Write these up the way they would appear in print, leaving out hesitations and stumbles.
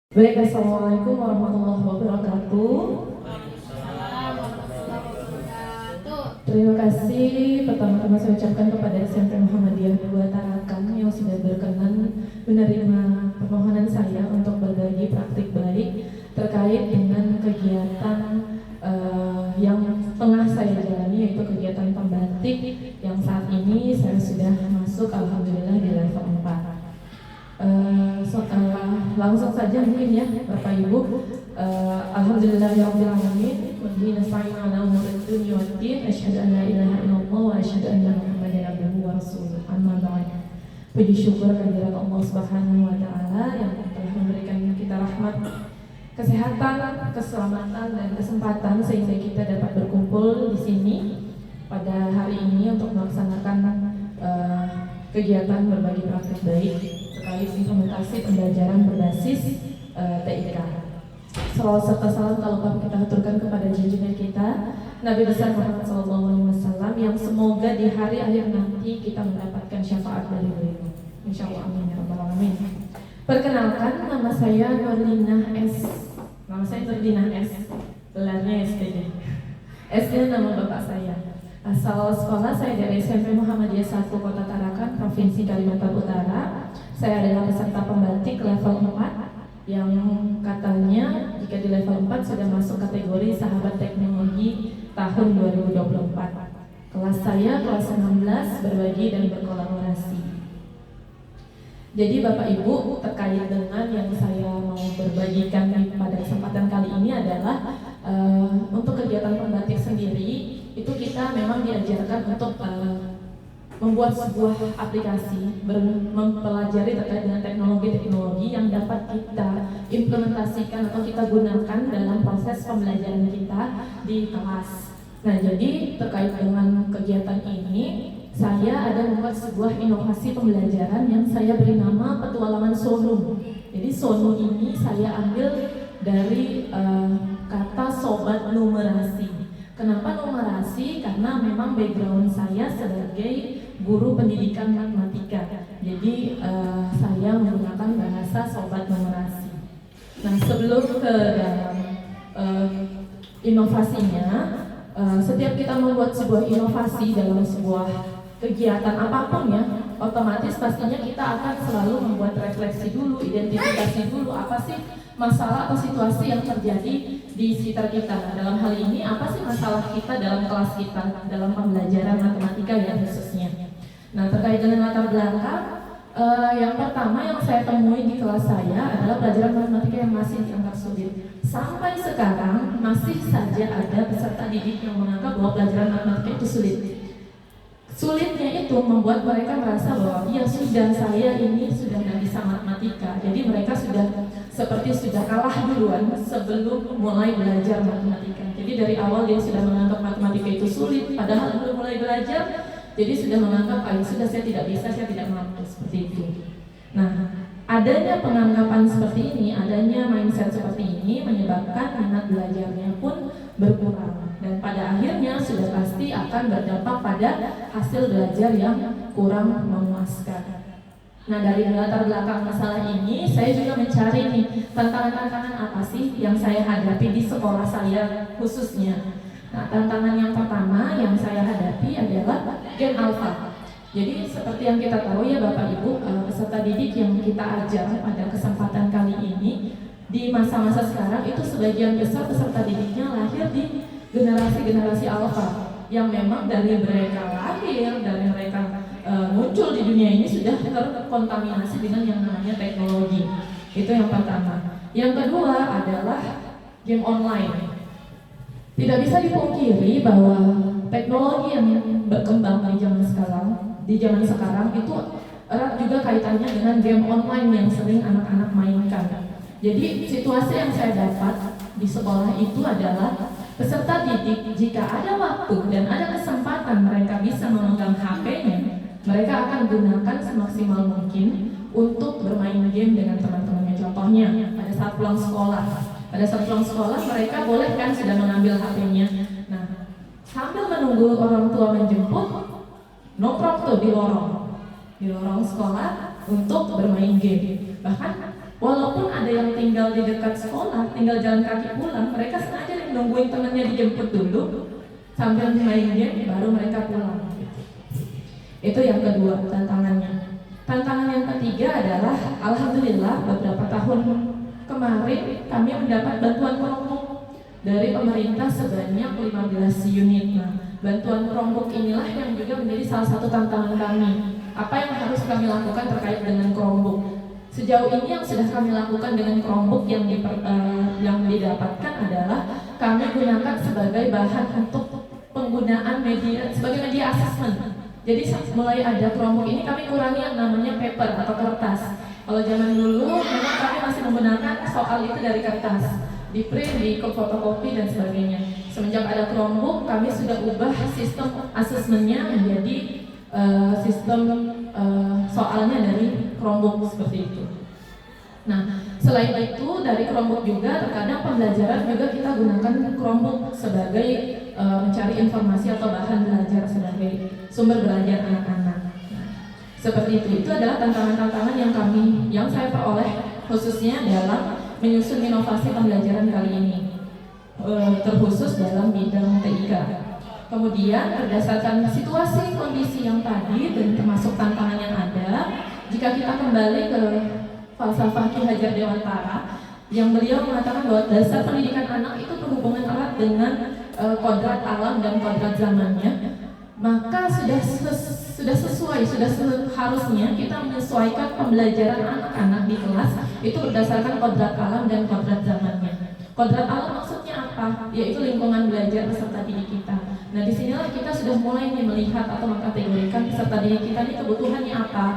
Baik, assalamualaikum warahmatullahi wabarakatuh. Terima kasih pertama-tama saya ucapkan kepada SMP Muhammadiyah 2 Tarakan yang sudah berkenan menerima permohonan saya untuk berbagi praktik baik terkait dengan kegiatan yang tengah saya jalani, yaitu kegiatan pembatik yang saat ini saya sudah masuk alhamdulillah di level 4. Langsung saja mungkin ya Bapak Ibu. Alhamdulillahirabbil alamin wa bihi nasta'inu ala umuri dunya waddin, asyhadu an la ilaha illallah wa asyhadu anna muhammadan abduhu wa rasuluh. Amma ba'd. Puji syukur kehadirat Allah Subhanahu wa taala yang telah memberikan kita rahmat, kesehatan, keselamatan dan kesempatan sehingga kita dapat berkumpul di sini pada hari ini untuk melaksanakan kegiatan berbagi praktik baik terkait implementasi pembelajaran berbasis TIK. Salawat serta salam tak lupa kita aturkan kepada junjungan kita Nabi besar Muhammad SAW yang semoga di hari akhir nanti kita mendapatkan syafaat dari beliau. Insyaallah, amin ya rabbal alamin. Perkenalkan, nama saya Nurlinah S. Nama saya Nurlinah S. Gelarnya SPD. S-nya nama bapak saya. Asal sekolah saya dari SMP Muhammadiyah 1 Kota Tarakan, Provinsi Kalimantan Utara. Saya adalah peserta pembatik level 4 yang katanya jika di level 4 sudah masuk kategori sahabat teknologi tahun 2024. Kelas saya kelas 16, berbagi dan berkolaborasi. Jadi Bapak Ibu, terkait dengan yang saya mau berbagikan pada kesempatan kali ini adalah untuk kegiatan pembatik sendiri itu kita memang diajarkan untuk membuat sebuah aplikasi, mempelajari terkait dengan teknologi-teknologi yang dapat kita implementasikan atau kita gunakan dalam proses pembelajaran kita di kelas. Nah, jadi terkait dengan kegiatan ini, saya ada membuat sebuah inovasi pembelajaran yang saya beri nama petualangan Sonu. Jadi Sonu ini saya ambil dari kata sobat numerasi. Kenapa numerasi? Karena memang background saya sebagai guru pendidikan matematika. Jadi saya menggunakan bahasa sobat numerasi. Nah, sebelum ke dalam inovasinya, setiap kita membuat sebuah inovasi dalam sebuah kegiatan apapun ya, otomatis pastinya kita akan selalu membuat refleksi dulu, identifikasi dulu apa sih masalah atau situasi yang terjadi di sekitar kita. Dalam hal ini apa sih masalah kita dalam kelas kita, dalam pembelajaran matematika ya khususnya. Nah, terkait dengan latar belakang, yang pertama yang saya temui di kelas saya adalah pelajaran matematika yang masih dianggap sulit. Sampai sekarang masih saja ada peserta didik yang menganggap bahwa pelajaran matematika itu sulit. Sulitnya itu membuat mereka merasa bahwa ya sudah, saya ini sudah tidak bisa matematika. Jadi mereka sudah kalah duluan sebelum mulai belajar matematika. Jadi dari awal dia sudah menganggap matematika itu sulit, padahal belum mulai belajar, jadi sudah menganggap sudah saya tidak bisa, saya tidak mampu, seperti itu. Nah, adanya penganggapan seperti ini, adanya mindset seperti ini menyebabkan minat belajarnya pun berkurang. Dan pada akhirnya sudah pasti akan berdampak pada hasil belajar yang kurang memuaskan. Nah, dari latar belakang masalah ini, saya juga mencari nih tantangan-tantangan apa sih yang saya hadapi di sekolah saya khususnya. Nah, tantangan yang pertama yang saya hadapi adalah game alpha. Jadi seperti yang kita tahu ya Bapak Ibu, peserta didik yang kita ajar pada kesempatan kali ini di masa-masa sekarang itu sebagian besar peserta didiknya lahir di generasi alpha yang memang dari mereka lahir, dari mereka muncul di dunia ini sudah terkontaminasi dengan yang namanya teknologi. Itu yang pertama. Yang kedua adalah game online. Tidak bisa dipungkiri bahwa teknologi yang berkembang di zaman sekarang itu erat juga kaitannya dengan game online yang sering anak-anak mainkan. Jadi situasi yang saya dapat di sekolah itu adalah peserta didik jika ada waktu dan ada kesempatan mereka bisa memegang HP-nya, mereka akan gunakan semaksimal mungkin untuk bermain game dengan teman-temannya. Contohnya pada saat pulang sekolah, mereka boleh kan sudah mengambil HP-nya. Nah, sambil menunggu orang tua menjemput, nongkrong tuh di lorong sekolah untuk bermain game. Bahkan Walaupun ada yang tinggal di dekat sekolah, tinggal jalan kaki pulang, mereka sengaja nungguin temannya dijemput dulu sambil main game, baru mereka pulang. Itu yang kedua tantangannya. Tantangan yang ketiga adalah, alhamdulillah beberapa tahun kemarin kami mendapat bantuan Chromebook dari pemerintah sebanyak 15 unit. Nah, bantuan Chromebook inilah yang juga menjadi salah satu tantangan kami. Apa yang harus kami lakukan terkait dengan Chromebook? Sejauh ini yang sudah kami lakukan dengan Chromebook yang didapatkan adalah kami gunakan sebagai bahan untuk penggunaan media, sebagai media assessment. Jadi mulai ada Chromebook ini kami kurangi yang namanya paper atau kertas. Kalau zaman dulu memang kami masih menggunakan soal itu dari kertas, di print, di fotokopi dan sebagainya. Semenjak ada Chromebook, kami sudah ubah sistem asesmennya menjadi sistem soalnya dari Chromebook seperti itu. Nah, selain itu dari Chromebook juga terkadang pembelajaran juga kita gunakan Chromebook sebagai mencari informasi atau bahan belajar sebagai sumber belajar anak-anak. Nah, seperti itu adalah tantangan-tantangan yang saya peroleh khususnya dalam menyusun inovasi pembelajaran kali ini, terkhusus dalam bidang TIK. Kemudian berdasarkan situasi kondisi yang tadi dan termasuk tantangan yang ada, jika kita kembali ke falsafah Ki Hajar Dewantara yang beliau mengatakan bahwa dasar pendidikan anak itu berhubungan erat dengan kodrat alam dan kodrat zamannya, maka sudah sesuai, sudah seharusnya kita menyesuaikan pembelajaran anak-anak di kelas itu berdasarkan kodrat alam dan kodrat zamannya. Kodrat alam maksudnya apa? Yaitu lingkungan belajar peserta didik kita. Nah, disinilah kita sudah mulai melihat atau mengkategorikan peserta didik kita ini kebutuhannya apa,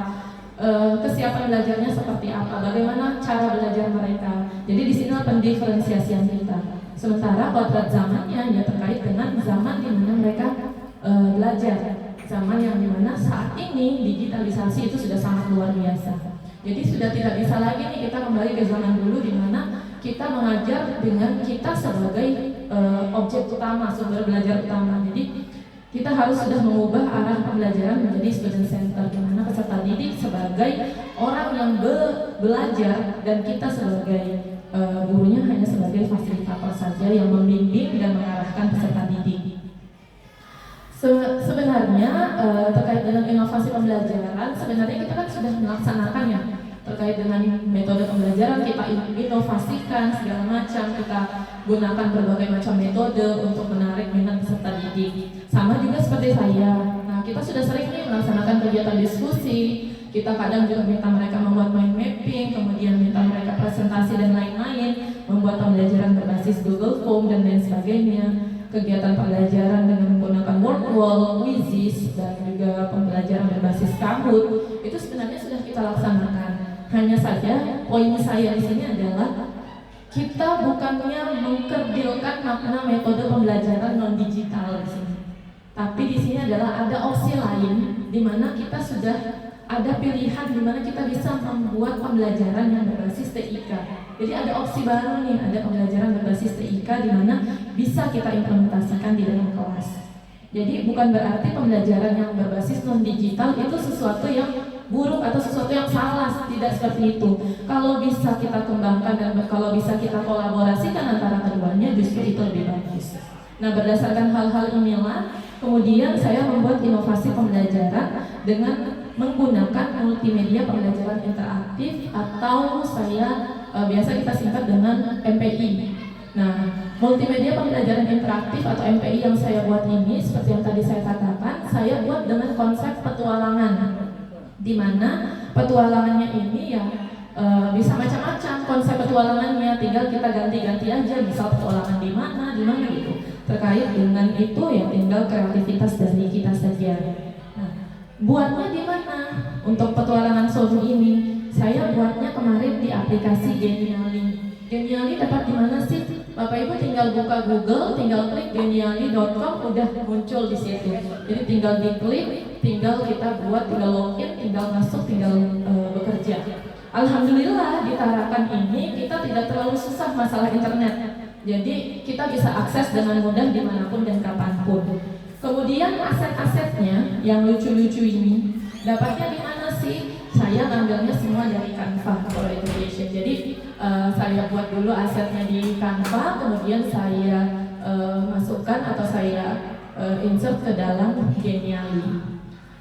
kesiapan belajarnya seperti apa, bagaimana cara belajar mereka. Jadi disinilah pendiferensiasian kita. Sementara kodrat zamannya ya terkait dengan zaman di mana mereka belajar, zaman yang dimana saat ini digitalisasi itu sudah sangat luar biasa. Jadi sudah tidak bisa lagi nih kita kembali ke zaman dulu di mana kita mengajar dengan kita sebagai objek utama, sumber belajar utama. Jadi kita harus sudah mengubah arah pembelajaran menjadi student center, di mana peserta didik sebagai orang yang belajar dan kita sebagai gurunya hanya sebagai fasilitator saja yang membimbing dan mengarahkan peserta didik. Sebenarnya terkait dengan inovasi pembelajaran, sebenarnya kita kan sudah melaksanakan ya terkait dengan metode pembelajaran, kita inovasikan segala macam, kita gunakan berbagai macam metode untuk menarik minat peserta didik. Sama juga seperti saya. Nah, kita sudah sering nih melaksanakan kegiatan diskusi. Kita kadang juga minta mereka membuat mind mapping, kemudian minta mereka presentasi dan lain-lain, membuat pembelajaran berbasis Google Form dan lain sebagainya. Kegiatan pembelajaran dengan menggunakan word wall, quizzes, dan juga pembelajaran berbasis Kahoot itu sebenarnya sudah kita laksanakan. Hanya saja poin saya di sini adalah kita bukannya mengkerdilkan makna metode pembelajaran non digital di sini, tapi di sini adalah ada opsi lain di mana kita sudah ada pilihan di mana kita bisa membuat pembelajaran yang berbasis TIK. Jadi ada opsi baru nih, ada pembelajaran berbasis TIK di mana bisa kita implementasikan di dalam kelas. Jadi bukan berarti pembelajaran yang berbasis non digital itu sesuatu yang buruk atau sesuatu yang salah, tidak seperti itu. Kalau bisa kita kembangkan dan kalau bisa kita kolaborasikan antara keduanya, justru itu lebih bagus. Nah, berdasarkan hal-hal inilah kemudian saya membuat inovasi pembelajaran dengan menggunakan multimedia pembelajaran interaktif atau biasa kita singkat dengan MPI. Nah, multimedia pembelajaran interaktif atau MPI yang saya buat ini, seperti yang tadi saya katakan, saya buat dengan konsep petualangan, di mana petualangannya ini ya bisa macam-macam konsep petualangannya, tinggal kita ganti-ganti aja, misal petualangan di mana gitu. Terkait dengan itu ya tinggal kreativitas dari kita saja. Nah, buatnya di mana? Untuk petualangan Soju ini, saya buatnya kemarin di aplikasi Genially. Genially dapat di mana sih? Bapak Ibu tinggal buka Google, tinggal klik genially.com, udah muncul di situ. Jadi tinggal diklik, tinggal kita buat, tinggal login, tinggal masuk, tinggal bekerja. Alhamdulillah di Tarakan ini kita tidak terlalu susah masalah internet. Jadi kita bisa akses dengan mudah dimanapun dan kapanpun. Kemudian aset-asetnya yang lucu-lucu ini dapatnya di mana sih? saya ngambilnya semua dari Canva for Education. Jadi saya buat dulu asetnya di Canva, kemudian saya masukkan atau saya insert ke dalam Genially.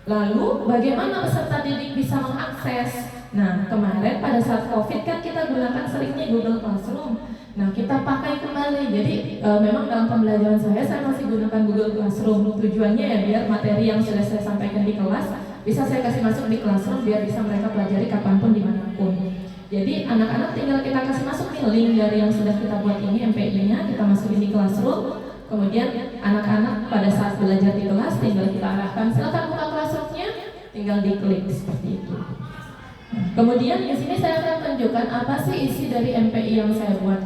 Lalu bagaimana peserta didik bisa mengakses? Nah, kemarin pada saat COVID kan kita gunakan seringnya Google Classroom. Nah, kita pakai kembali. Jadi memang dalam pembelajaran saya masih gunakan Google Classroom. Tujuannya ya biar materi yang sudah saya sampaikan di kelas bisa saya kasih masuk di Classroom biar bisa mereka pelajari kapanpun dimanapun. Jadi anak-anak tinggal kita kasih masuk nih link dari yang sudah kita buat ini MPI-nya, kita masukin di Classroom. Kemudian anak-anak pada saat belajar di kelas tinggal kita arahkan, silakan buka Classroom-nya, tinggal diklik seperti itu. Kemudian di sini saya akan tunjukkan apa sih isi dari MPI yang saya buat.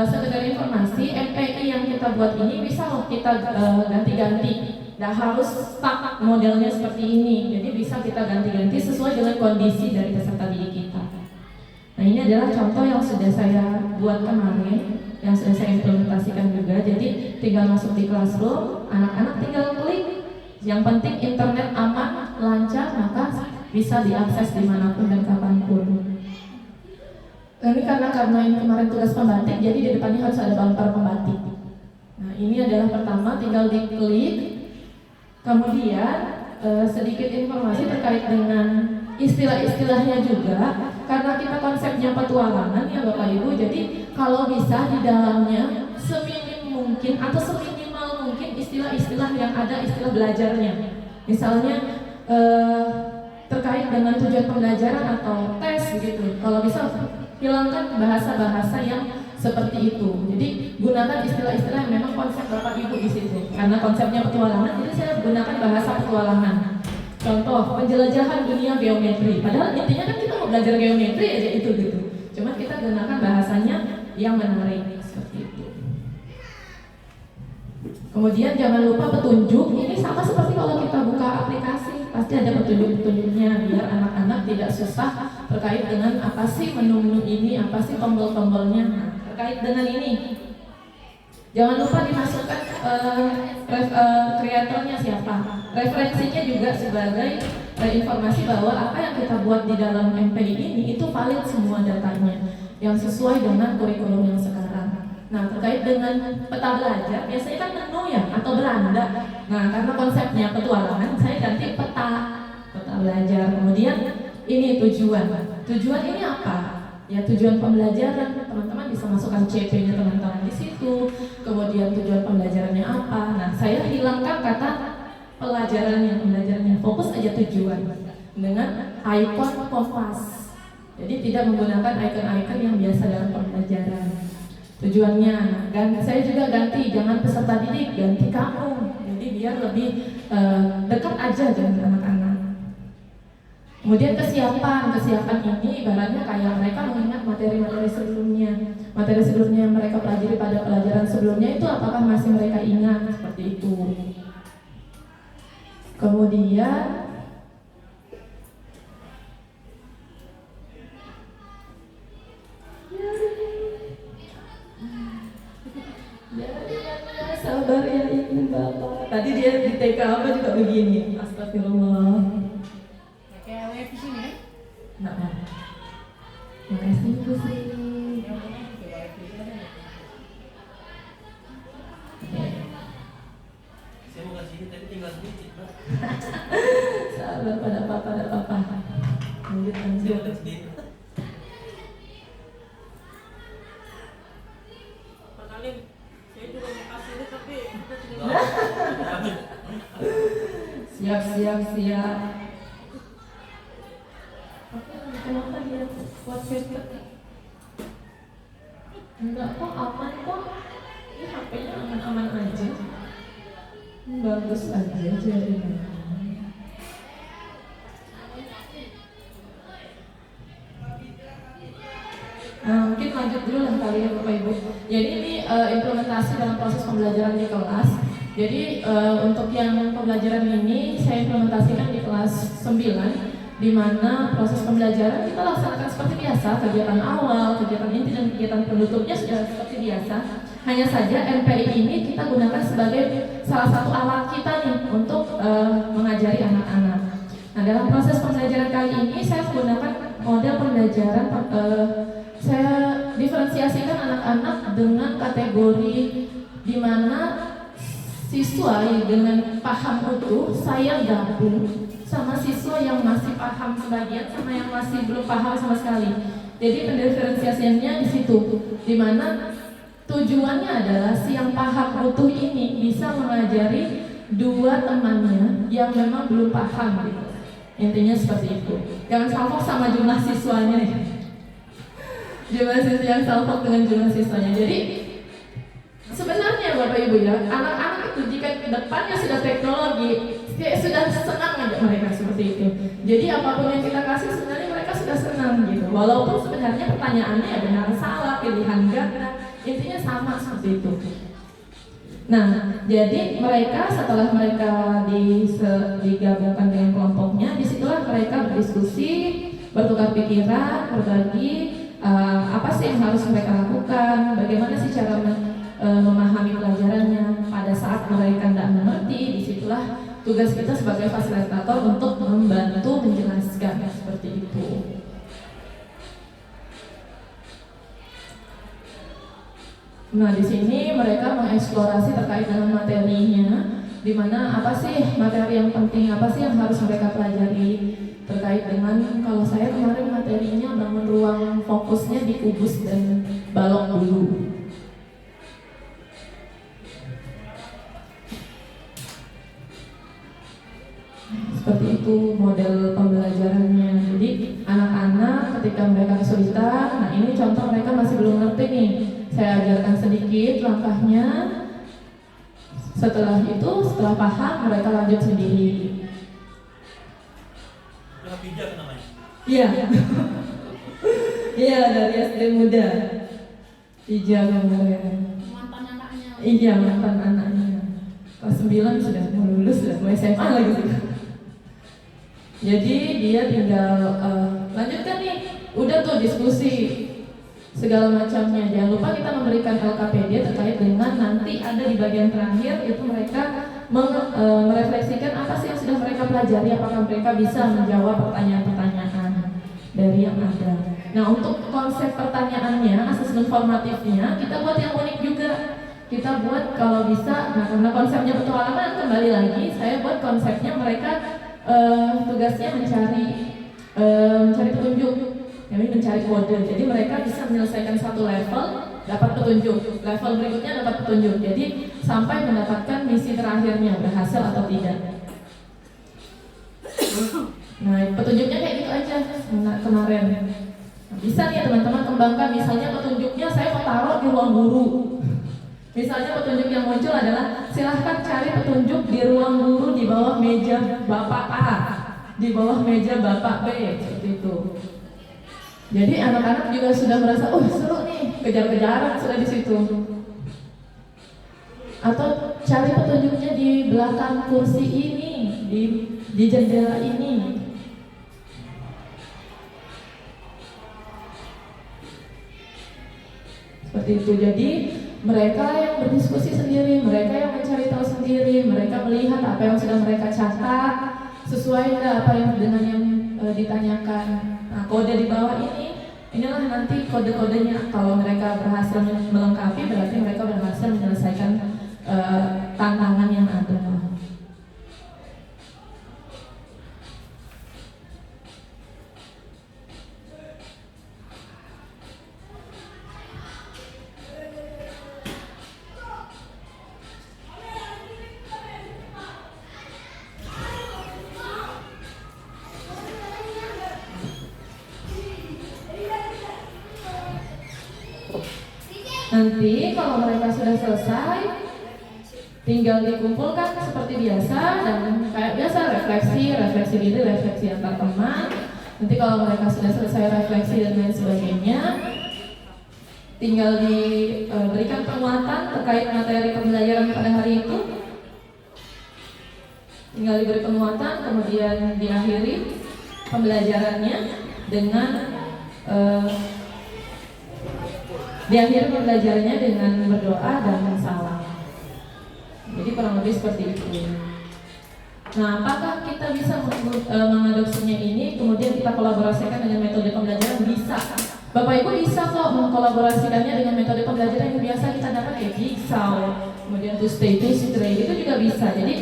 Sekedar informasi, MPI yang kita buat ini bisa loh kita ganti-ganti. Tidak harus stuck modelnya seperti ini. Jadi bisa kita ganti-ganti sesuai dengan kondisi dari peserta didik kita. Nah, ini adalah contoh yang sudah saya buat kemarin, yang sudah saya implementasikan juga. Jadi tinggal masuk di Classroom, anak-anak tinggal klik. Yang penting internet aman, lancar, maka bisa diakses dimanapun dan kapanpun. Ini karena ini kemarin tugas pembatik, jadi di depannya harus ada bumper pembatik. Nah, ini adalah pertama, tinggal diklik. Kemudian sedikit informasi terkait dengan istilah-istilahnya juga, karena kita konsepnya petualangan ya Bapak Ibu. Jadi kalau bisa di dalamnya seminim mungkin atau seminimal mungkin istilah-istilah yang ada istilah belajarnya. Misalnya terkait dengan tujuan pembelajaran atau tes gitu. Kalau bisa hilangkan bahasa-bahasa yang seperti itu. Jadi gunakan istilah-istilah yang memang konsep Bapak Ibu di situ. Karena konsepnya petualangan, jadi saya gunakan bahasa petualangan. Contoh, penjelajahan dunia geometri. Padahal intinya kan kita mau belajar geometri aja itu gitu. Cuma kita gunakan bahasanya yang menarik seperti itu. Kemudian jangan lupa petunjuk. Ini sama seperti kalau kita buka aplikasi, pasti ada petunjuk-petunjuknya biar anak-anak tidak susah terkait dengan apa sih menu-menu ini, apa sih tombol-tombolnya. Nah, terkait dengan ini, jangan lupa dimasukkan kreatornya siapa. Referensinya juga sebagai informasi bahwa apa yang kita buat di dalam MPI ini itu valid semua datanya yang sesuai dengan kurikulum yang sekarang. Nah, terkait dengan peta belajar, biasanya kan menu ya atau beranda. Nah, karena konsepnya petualangan, saya ganti peta belajar. Kemudian ini tujuan. Tujuan ini apa? Ya, tujuan pembelajaran. Teman-teman bisa masukkan CP-nya teman-teman di situ. Kemudian tujuan pembelajarannya apa? Nah, saya hilangkan kata pembelajarannya. Fokus aja tujuan dengan ikon kompas. Jadi tidak menggunakan icon-icon yang biasa dalam pembelajaran. Tujuannya, dan saya juga ganti, jangan peserta didik, ganti kamu. Jadi biar lebih dekat aja dengan anak-anak. Kemudian kesiapan ini ibaratnya kayak mereka mengingat materi-materi sebelumnya. Materi sebelumnya yang mereka pelajari pada pelajaran sebelumnya itu apakah masih mereka ingat, seperti itu. Kemudian sabar ya Ibu Bapak. Tadi dia di TK apa juga begini. Astagfirullah. Kayak web di sini kan? Nah, makasih Bu Sri. Saya mau kasih ini tapi tinggal sedikit, Pak. Sabar pada papa. Lanjut. Saya juga mau kasih ini tapi Siap. Kenapa dia buat shortcut? Enggak kok, aman kok. Ini HP-nya aman-aman aja. Bagus aja jaringannya. Nah, mungkin lanjut dulu lah kali ya Bapak Ibu. Jadi ini implementasi dalam proses pembelajaran di kelas. Jadi untuk yang pembelajaran ini saya implementasikan di kelas 9, di mana proses pembelajaran kita laksanakan seperti biasa, kegiatan awal, kegiatan inti dan kegiatan penutupnya sudah seperti biasa. Hanya saja MPI ini kita gunakan sebagai salah satu alat kita nih untuk mengajari anak-anak. Nah, dalam proses pembelajaran pembelajaran kali ini saya menggunakan model pembelajaran saya diferensiasikan anak-anak dengan kategori di mana siswa dengan paham utuh saya gabung sama siswa yang masih paham sebagian sama yang masih belum paham sama sekali. Jadi pendiferensiasiannya di situ, di mana tujuannya adalah si yang paham utuh ini bisa mengajari dua temannya yang memang belum paham gitu. Intinya seperti itu. Jangan salfok sama jumlah siswanya ya. Jumlah siswa yang salfok dengan jumlah siswanya. Jadi sebenarnya Bapak Ibu ya, anak-anak itu jika depannya sudah teknologi, sudah senang aja mereka seperti itu. Jadi apapun yang kita kasih sebenarnya mereka sudah senang gitu. Walaupun sebenarnya pertanyaannya ya benar salah, pilihan ganda, intinya sama seperti itu. Nah, jadi mereka setelah mereka digabungkan dengan kelompoknya, disitulah mereka berdiskusi, bertukar pikiran, berbagi apa sih yang harus mereka lakukan, bagaimana sih cara memahami pelajarannya. Pada saat mereka tidak mengerti, disitulah tugas kita sebagai fasilitator untuk membantu menjelaskan seperti itu. Nah, di sini mereka mengeksplorasi terkait dengan materinya, di mana apa sih materi yang penting, apa sih yang harus mereka pelajari terkait dengan, kalau saya kemarin materinya bangun ruang fokusnya di kubus dan balok dulu. Seperti itu model pembelajarannya. Jadi anak-anak ketika mereka kesulitan, nah ini contoh mereka masih belum ngerti nih. Saya ajarkan sedikit langkahnya. Setelah itu, setelah paham, mereka lanjut sendiri. Pija kan namanya? Iya. Iya, dari SD muda. Pija kemarin. Mantan anaknya. Iya, mantan anaknya. Kelas 9 sudah mau lulus, sudah mau SMA lagi. Jadi dia tinggal lanjutkan nih. Udah tuh diskusi segala macamnya. Jangan lupa kita memberikan LKPD terkait dengan nanti ada di bagian terakhir itu mereka merefleksikan apa sih yang sudah mereka pelajari, apakah mereka bisa menjawab pertanyaan-pertanyaan dari yang ada. Nah, untuk konsep pertanyaannya, asesmen formatifnya kita buat yang unik juga. Kita buat kalau bisa, nah karena konsepnya petualangan, kembali lagi saya buat konsepnya mereka tugasnya mencari petunjuk. Jadi mencari kode, jadi mereka bisa menyelesaikan satu level, dapat petunjuk, level berikutnya dapat petunjuk, jadi sampai mendapatkan misi terakhirnya, berhasil atau tidak. Nah, petunjuknya kayak gitu aja kemarin. Nah, bisa nih teman-teman kembangkan, misalnya petunjuknya saya mau taruh di ruang guru. Misalnya petunjuk yang muncul adalah silahkan cari petunjuk di ruang guru di bawah meja Bapak A, di bawah meja Bapak B, seperti itu. Jadi anak-anak juga sudah merasa, oh seru nih, kejar-kejaran sudah di situ. Atau cari petunjuknya di belakang kursi ini, di jendela ini. Seperti itu. Jadi mereka yang berdiskusi sendiri, mereka yang mencari tahu sendiri, mereka melihat apa yang sudah mereka catat sesuai apa yang dengan yang ditanyakan. Nah, kode di bawah ini, inilah nanti kode-kodenya. Kalau mereka berhasil melengkapi, berarti mereka berhasil menyelesaikan tantangan yang ada. Nanti kalau mereka sudah selesai, tinggal dikumpulkan seperti biasa dan kayak biasa refleksi diri, refleksi antar teman. Nanti kalau mereka sudah selesai refleksi dan lain sebagainya, tinggal diberikan penguatan terkait materi pembelajaran pada hari itu. Tinggal diberi penguatan, kemudian diakhiri pembelajarannya dengan diakhiri pembelajarannya dengan berdoa dan salam. Jadi kurang lebih seperti itu. Nah, apakah kita bisa mengadopsinya ini kemudian kita kolaborasikan dengan metode pembelajaran? Bisa. Bapak Ibu bisa kok mengkolaborasikannya dengan metode pembelajaran yang biasa kita dapat kayak Jigsaw, kemudian to stay, to stray, itu juga bisa. Jadi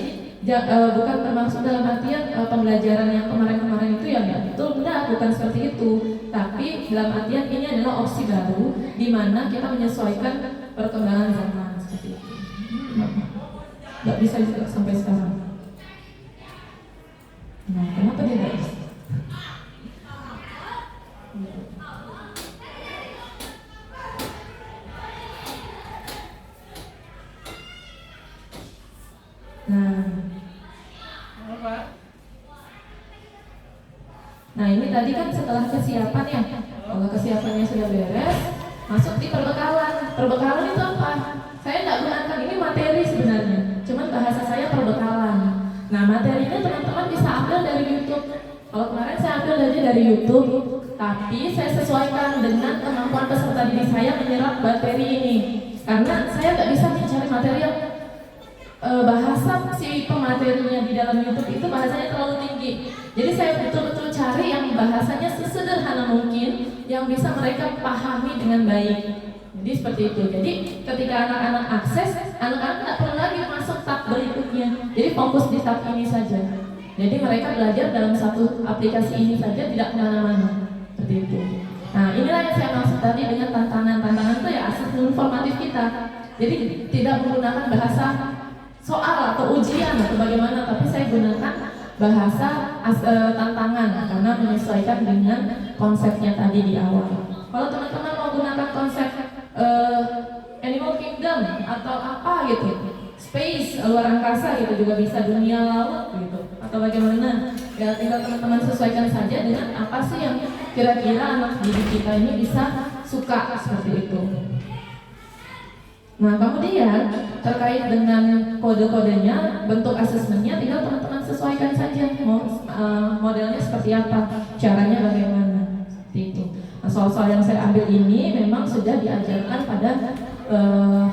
bukan termasuk dalam artian pembelajaran yang kemarin-kemarin itu ya nggak betul, enggak, bukan seperti itu. Tapi dalam artian ini adalah opsi baru di mana kita menyesuaikan perkembangan zaman seperti itu. Nggak bisa juga sampai sekarang. Nah, kenapa dia nggak bisa? Nah ini tadi kan setelah kesiapan ya. Kalau kesiapannya sudah beres, masuk di perbekalan. Perbekalan itu apa? Saya nggak gunakan ini materi sebenarnya, cuman bahasa saya perbekalan. Nah materinya teman-teman bisa ambil dari YouTube. Kalau kemarin saya ambil dari YouTube, tapi saya sesuaikan dengan kemampuan peserta didik saya menyerap materi ini. Karena saya nggak bisa mencari materi yang bahasa si pematerinya di dalam YouTube itu bahasanya terlalu tinggi. Jadi saya betul-betul cari yang bahasanya sesederhana mungkin yang bisa mereka pahami dengan baik. Jadi seperti itu. Jadi ketika anak-anak akses, anak-anak tidak perlu lagi masuk tab berikutnya. Jadi fokus di tab ini saja. Jadi mereka belajar dalam satu aplikasi ini saja, tidak kemana-mana. Seperti itu. Nah inilah yang saya maksud tadi dengan tantangan-tantangan itu ya asesmen formatif kita. Jadi tidak menggunakan bahasa soal atau ujian atau bagaimana, tapi saya gunakan bahasa tantangan karena menyesuaikan dengan konsepnya tadi di awal. Kalau teman-teman mau gunakan konsep animal kingdom atau apa gitu, space, luar angkasa gitu juga bisa, dunia laut gitu, atau bagaimana, ya tinggal teman-teman sesuaikan saja dengan apa sih yang kira-kira anak didik kita ini bisa suka seperti itu. Nah kemudian terkait dengan kode-kodenya, bentuk asesmennya tinggal teman-teman sesuaikan saja modelnya seperti apa, caranya bagaimana, seperti itu. Nah soal-soal yang saya ambil ini memang sudah diajarkan pada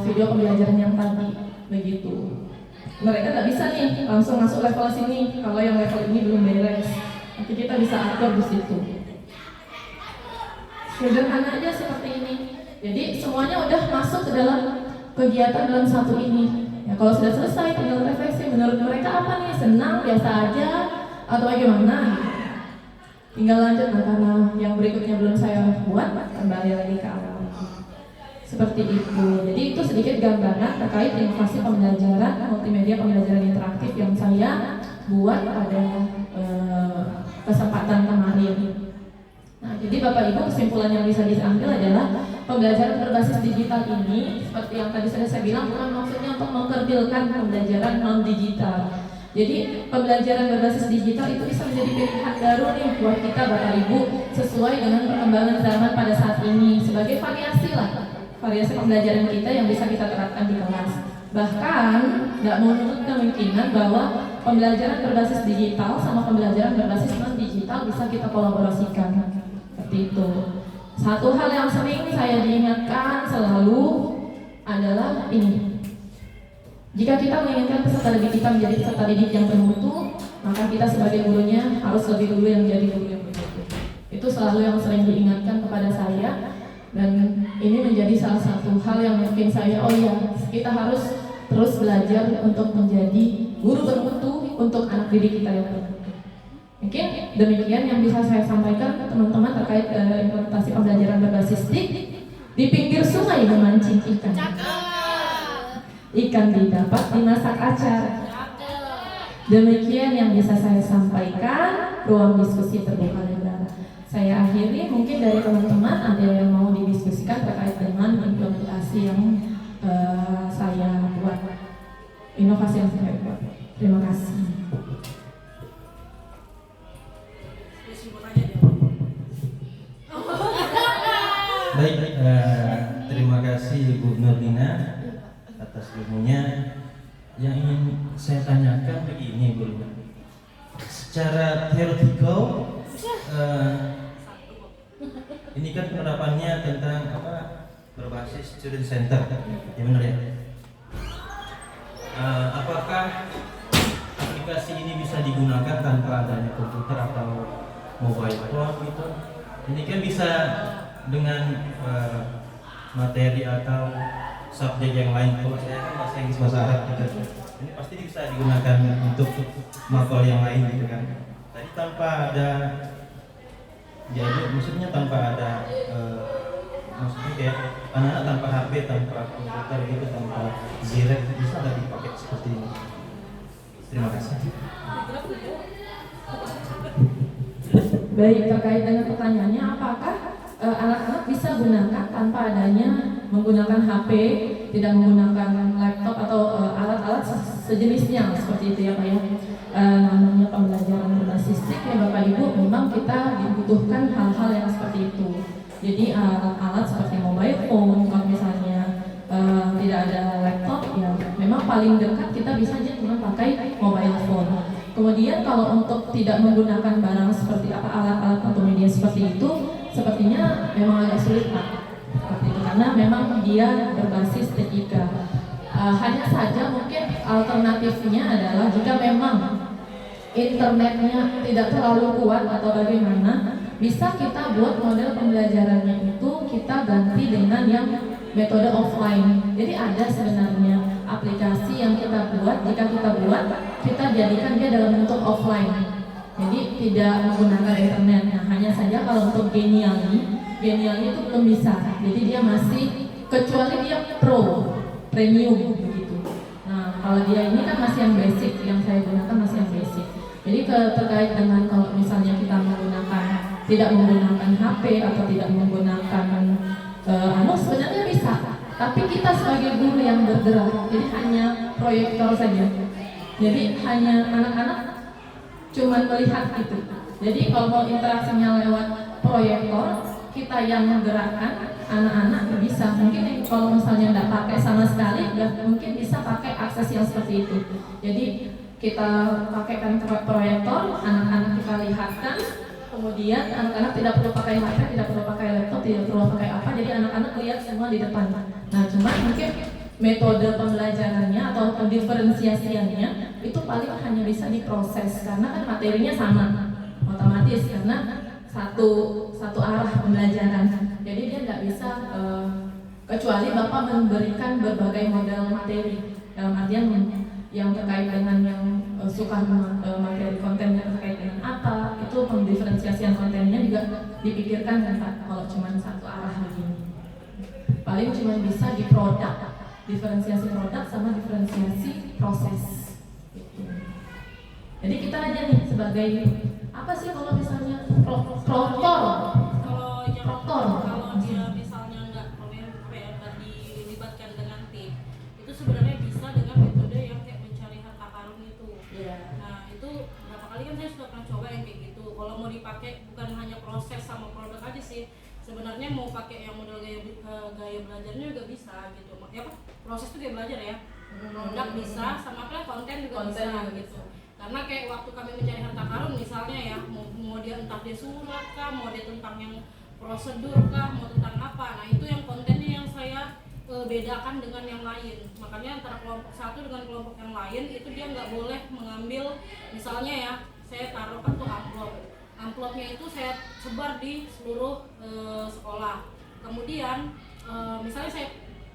video pembelajaran yang tadi, begitu. Mereka tak bisa nih langsung masuk level sini kalau yang level ini belum beres. Nanti kita bisa atur di situ. Sederhana aja seperti ini. Jadi semuanya udah masuk ke dalam kegiatan dalam satu ini. Ya kalau sudah selesai tinggal refleksi, menurut mereka apa nih, senang, biasa aja, atau bagaimana? Tinggal lanjut, nah karena yang berikutnya belum saya buat, kembali lagi ke awal. Seperti itu. Jadi itu sedikit gambaran terkait inovasi pembelajaran multimedia pembelajaran interaktif yang saya buat pada kesempatan kemarin. Nah, jadi Bapak Ibu, kesimpulan yang bisa diambil adalah pembelajaran berbasis digital ini, seperti yang tadi sudah saya bilang, bukan maksudnya untuk mengkerdilkan pembelajaran non-digital. Jadi pembelajaran berbasis digital itu bisa menjadi pilihan baru nih buat kita Bapak Ibu, sesuai dengan perkembangan zaman pada saat ini, sebagai variasi lah, variasi pembelajaran kita yang bisa kita terapkan di kelas. Bahkan nggak menutup kemungkinan bahwa pembelajaran berbasis digital sama pembelajaran berbasis non-digital bisa kita kolaborasikan. Seperti itu. Satu hal yang sering saya diingatkan selalu adalah ini. Jika kita menginginkan peserta didik kita menjadi peserta didik yang bermutu, maka kita sebagai gurunya harus lebih dulu yang menjadi guru yang bermutu. Itu selalu yang sering diingatkan kepada saya, dan ini menjadi salah satu hal yang mungkin saya, oh iya, kita harus terus belajar untuk menjadi guru bermutu untuk anak didik kita yang bermutu. Mungkin demikian yang bisa saya sampaikan ke teman-teman terkait implementasi pembelajaran berbasis TIK. Di pinggir sungai memancing ikan. Ikan didapat dimasak acar. Demikian yang bisa saya sampaikan. Ruang diskusi terbuka lebar. Saya akhiri, mungkin dari teman-teman ada yang mau didiskusikan terkait dengan implementasi yang saya buat, inovasi yang saya buat. Terima kasih. Baik, terima kasih Ibu Nurdina atas ilmunya. Yang ingin saya tanyakan begini Bu, secara teoretikal ini kan penerapannya tentang apa, berbasis student center, ya benar ya? Apakah aplikasi aplikasi ini bisa digunakan tanpa adanya komputer atau mobile phone gitu. Ini kan bisa dengan materi atau subjek yang lain. Kalau saya kan bahasa Inggris, bahasa Arab gitu. Ini pasti bisa digunakan untuk makul yang lain gitu kan. Tadi tanpa ada, jadi maksudnya tanpa ada maksudnya kayak anak-anak tanpa HP, tanpa komputer gitu, tanpa Zirek, bisa nggak dipakai seperti ini? Terima kasih. Baik, terkait dengan pertanyaannya, apakah anak-anak bisa gunakan tanpa adanya menggunakan HP, tidak menggunakan laptop atau alat-alat sejenisnya seperti itu ya Pak ya. Namanya pembelajaran berbasis TIK ya Bapak Ibu, memang kita dibutuhkan hal-hal yang seperti itu. Jadi alat seperti mobile phone, kalau misalnya tidak ada laptop ya memang paling dekat kita bisa aja cuma pakai mobile phone. Kemudian kalau untuk tidak menggunakan barang seperti apa, alat-alat atau media seperti itu, sepertinya memang agak sulit Pak. Seperti itu, karena memang dia berbasis TIK. Hanya saja mungkin alternatifnya adalah jika memang internetnya tidak terlalu kuat atau bagaimana, bisa kita buat model pembelajarannya itu kita ganti dengan yang metode offline. Jadi ada sebenarnya aplikasi yang kita buat, jika kita buat, kita jadikan dia dalam bentuk offline. Jadi tidak menggunakan internet. Nah, hanya saja kalau untuk Genially itu belum bisa. Jadi dia masih, kecuali dia premium begitu. Nah, kalau dia ini kan masih yang basic, yang saya gunakan masih yang basic. Jadi terkait dengan kalau misalnya kita tidak menggunakan HP atau tidak menggunakan sebenarnya bisa. Tapi kita sebagai guru yang bergerak, jadi hanya proyektor saja. Jadi hanya anak-anak cuma melihat gitu. Jadi kalau mau interaksinya lewat proyektor, kita yang menggerakkan, anak-anak bisa. Mungkin kalau misalnya nggak pakai sama sekali, mungkin bisa pakai akses yang seperti itu. Jadi kita pakaikan proyektor, anak-anak kita lihatkan, kemudian anak-anak tidak perlu pakai HP, tidak perlu pakai laptop, tidak perlu pakai apa, jadi anak-anak lihat semua di depan. Nah, cuma mungkin metode pembelajarannya atau pendiferensiasiannya itu paling hanya bisa diproses karena kan materinya sama, otomatis karena satu arah pembelajaran. Jadi dia nggak bisa kecuali Bapak memberikan berbagai model materi dalam artian yang terkait dengan yang suka materi kontennya terkait dengan apa, itu pendiferensiasian kontennya juga dipikirkan kan Pak. Kalau cuma satu arah begini, paling cuma bisa di produk, diferensiasi produk sama diferensiasi proses. Gitu. Jadi kita aja nih sebagai apa sih kalau misalnya kalau dia misalnya nggak dilibatkan dengan tim, itu sebenarnya bisa dengan metode yang kayak mencari harta karun itu. Yeah. Nah itu berapa kali kan saya sudah pernah coba yang kayak gitu. Kalau mau dipakai bukan hanya proses sama produk aja sih, sebenarnya mau pakai yang model gaya belajarnya juga bisa gitu. Ya proses itu gaya belajar ya. Produk bisa, sama apa konten juga bisa gitu. Karena kayak waktu kami mencari harta karun misalnya ya, mau dia entah dia surat kah, mau dia tentang yang prosedur kah, mau tentang apa. Nah itu yang kontennya yang saya bedakan dengan yang lain. Makanya antara kelompok satu dengan kelompok yang lain itu dia nggak boleh mengambil, misalnya ya saya taruhkan tuh amplopnya itu saya sebar di seluruh sekolah. Kemudian misalnya saya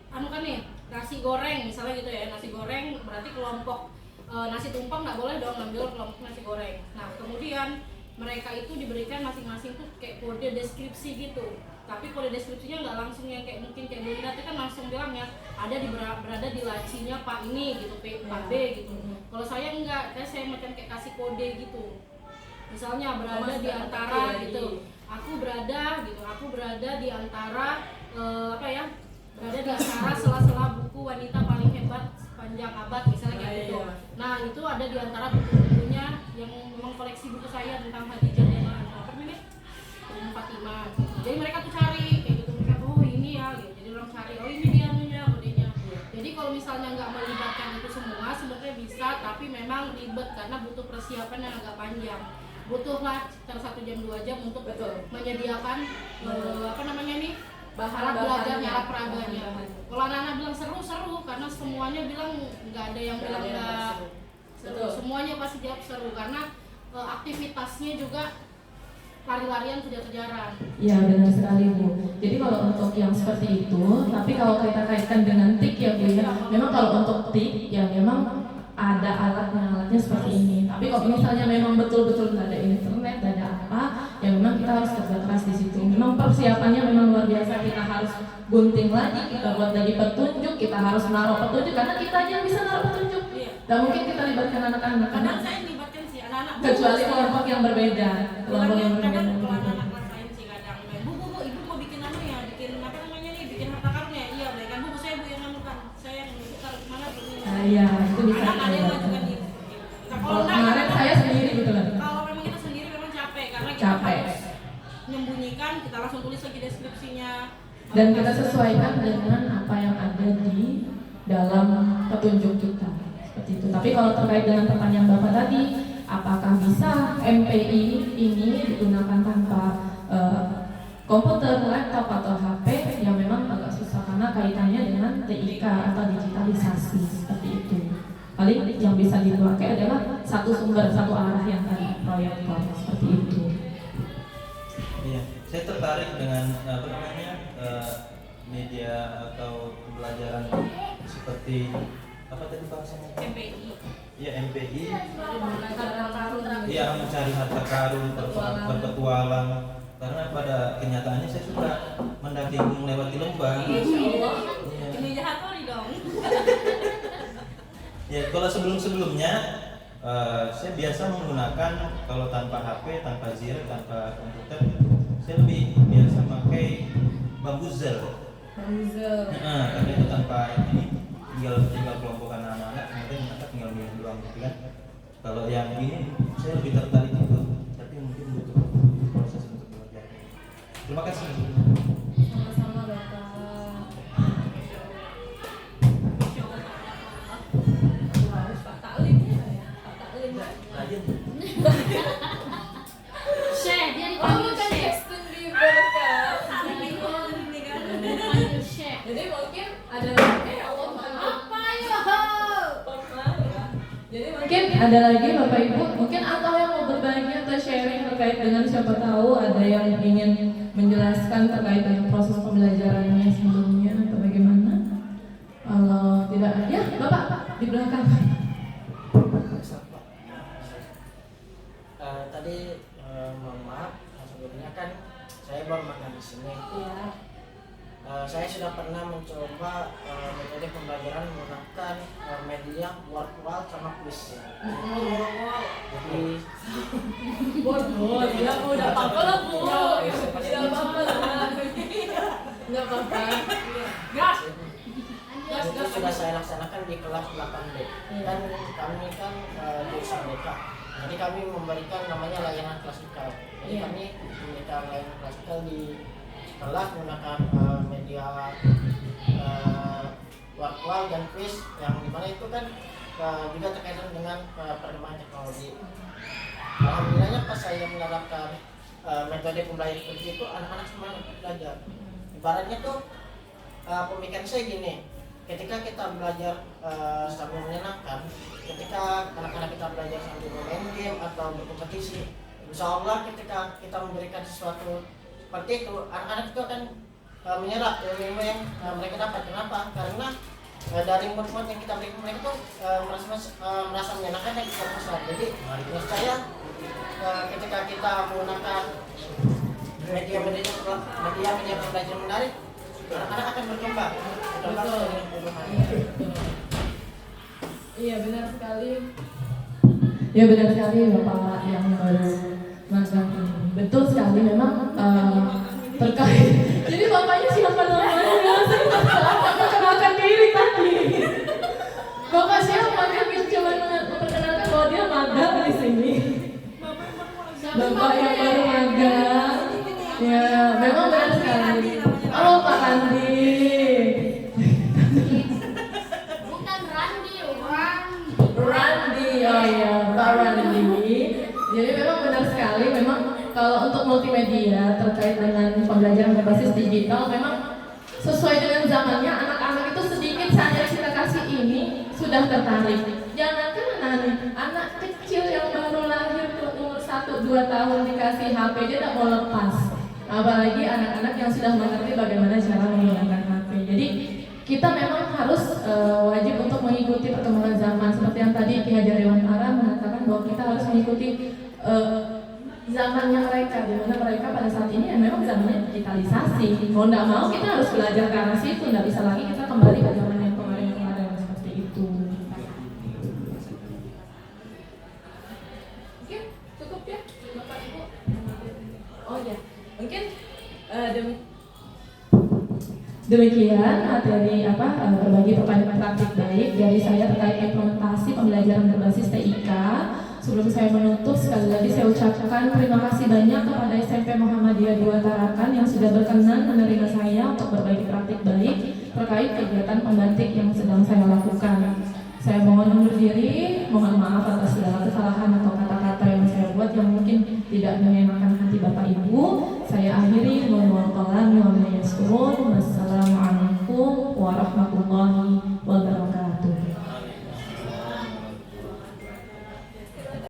anukan nih nasi goreng misalnya gitu ya, nasi goreng berarti kelompok nasi tumpeng nggak boleh dong ngambil kelompok nasi goreng. Nah kemudian mereka itu diberikan masing-masing tuh kayak kode deskripsi gitu. Tapi kode deskripsinya nggak langsung yang kayak mungkin kayak Belinda itu kan langsung bilang ya ada berada di lacinya Pak ini gitu, Pak B gitu. Kalau saya enggak, saya macam kayak kasih kode gitu. Misalnya berada di antara gitu, aku berada di antara berada di antara sela-sela buku wanita paling hebat sepanjang abad misalnya kayak gitu. Nah itu ada di antara buku-bukunya yang memang koleksi buku saya tentang Khadijah dan Fatimah. Jadi mereka tuh cari kayak gitu, mereka oh ini ya gitu. Jadi orang cari oh ini dia punya kodenya. Jadi kalau misalnya nggak melibatkan itu semua sebenarnya bisa, tapi memang ribet karena butuh persiapan yang agak panjang. Butuhlah sekitar 1 jam 2 jam untuk menyediakan bahan belajarnya, alat peraganya. Kalau anak-anak bilang seru karena semuanya bilang nggak ada yang bilang nggak seru. Semuanya pasti jawab seru karena aktivitasnya juga lari-larian, kejar-kejaran. Iya benar sekali Bu. Jadi kalau untuk yang seperti itu, tapi kalau kita kaitkan dengan TIK ya Bu ya, memang kalau untuk TIK ya memang ada alatnya seperti ini. Tapi kalau misalnya memang betul-betul nggak ada internet, nggak ada apa, ya memang kita harus kerja keras di situ. Memang persiapannya memang luar biasa. Kita harus gunting lagi, kita buat lagi petunjuk, kita harus naruh petunjuk karena kita aja yang bisa naruh petunjuk. Dan mungkin kita libatkan anak-anak. Kadang saya libatkan sih anak-anak. Kecuali kelompok yang berbeda. Kelompok yang Kadang berbeda. kalau anak-anak kelas lain sih kadang, bu, ibu mau bikin anu ya, bikin apa namanya nih, bikin harta karun ya, iya boleh kan bu, saya bu yang anu kan, saya yang taruh mana bu. Iya, itu bisa. Ada yang majukan gitu. Nah, Kalau enggak, kemarin saya sendiri gitu kan. kalau memang kita sendiri memang capek karena kita Capek. harus menyembunyikan, kita langsung tulis lagi deskripsinya. Dan kita sesuaikan dengan apa yang ada di dalam petunjuk kita. Seperti itu. Tapi kalau terkait dengan pertanyaan Bapak tadi, apakah bisa MPI ini digunakan tanpa komputer, laptop atau HP? Ya memang agak susah karena kaitannya dengan TIK atau digitalisasi seperti itu. Paling yang bisa dipakai adalah satu sumber, satu arah yang tadi proyektor seperti itu. Iya, saya tertarik dengan apa namanya media atau pembelajaran seperti apa tadi bahasanya? MPI. Iya MPI. Iya, Iya mencari harta karun, berpetualang. Karena pada kenyataannya saya suka mendaki gunung lewati lembah. Iya. Ini jahat dong. Ya kalau sebelumnya saya biasa menggunakan kalau tanpa HP, tanpa zir, tanpa komputer, saya lebih biasa pakai bambuzel. Nah, karena itu tanpa ini tinggal kelompokan anak-anak, kemudian anak tinggal minum doang gitu kan. Kalau yang ini saya lebih tertarik itu, tapi mungkin butuh proses untuk belajar. Terima kasih. Sama-sama Bapak. Harus Pak Taklim ya, Pak Taklim. Rajin. Share, dia Oh, kan share. Kristen Bieber kan. Share. Jadi mungkin ada Allah Apa ya? Jadi mungkin ada lagi Bapak Ibu, mungkin atau yang mau berbagi atau sharing terkait dengan siapa tahu ada yang ingin menjelaskan terkait dengan proses pembelajarannya sebelumnya atau bagaimana? Kalau tidak, ya Bapak di belakang. Tadi mohon maaf sebelumnya kan saya baru makan di sini. Saya sudah pernah mencoba metode pembelajaran menggunakan media word wall sama quiz. Jadi Ya udah apa-apa lah Bu. Udah apa-apa lah. Enggak apa-apa. Gas. itu sudah saya laksanakan di kelas 8B. Dan kami kan jurusan BK. Jadi kami memberikan namanya layanan klasikal. Jadi kami memberikan layanan klasikal di kelas menggunakan media word dan quiz yang dimana itu kan juga terkaitan dengan perkembangan teknologi. Alhamdulillahnya pas saya menerapkan metode pembelajaran seperti itu, anak-anak semangat belajar. Ibaratnya tuh pemikiran saya gini, ketika kita belajar sambil menyenangkan, ketika anak-anak kita belajar sambil bermain game atau berkompetisi, insya Allah ketika kita memberikan sesuatu seperti itu, anak-anak itu akan menyerap ilmu yang mereka dapat. Kenapa? Karena dari mood yang kita berikan mereka tuh merasa menyenangkan dan kita besar. Jadi menurut saya ketika kita menggunakan media pembelajaran menarik, anak-anak akan berkembang. Iya benar sekali. Ya benar sekali Bapak yang baru magang ini. Betul sekali memang terkait. Jadi bapaknya siapa namanya? Saya tak memperkenalkan diri tadi. Bapak siapa? Dia cuma memperkenalkan bahwa dia magang di sini. Bapak yang baru magang. Ya memang benar sekali. Oh Pak Randi. Bukan Randi, Randi, oh iya, Pak Randi. Jadi memang benar sekali, memang kalau untuk multimedia terkait dengan pembelajaran berbasis digital, memang sesuai dengan zamannya, anak-anak itu sedikit saja kita kasih ini sudah tertarik. Jangankan 2 tahun dikasih HP dia tidak mau lepas. Apalagi anak-anak yang sudah mengerti bagaimana cara menggunakan HP. Jadi kita memang harus wajib untuk mengikuti perkembangan zaman. Seperti yang tadi Ki Hajar Dewantara mengatakan bahwa kita harus mengikuti zamannya mereka, di mana mereka pada saat ini memang zamannya digitalisasi. Mau tidak mau kita harus belajar ke arah situ, tidak bisa lagi kita kembali ke zaman yang kemarin-kemarin seperti itu. Oke, cukup ya, Bapak Ibu. Oh ya, mungkin demikian materi berbagi praktik baik dari saya terkait implementasi pembelajaran berbasis TIK. Sebelum saya menutup, sekali lagi saya ucapkan terima kasih banyak kepada SMP Muhammadiyah 2 Tarakan yang sudah berkenan menerima saya untuk berbagi praktik baik terkait kegiatan pembatik yang sedang saya lakukan. Saya mohon undur diri, mohon maaf atas segala kesalahan atau kata-kata yang saya buat yang mungkin tidak mengenakan hati Bapak Ibu. Saya akhiri, mohon maaf.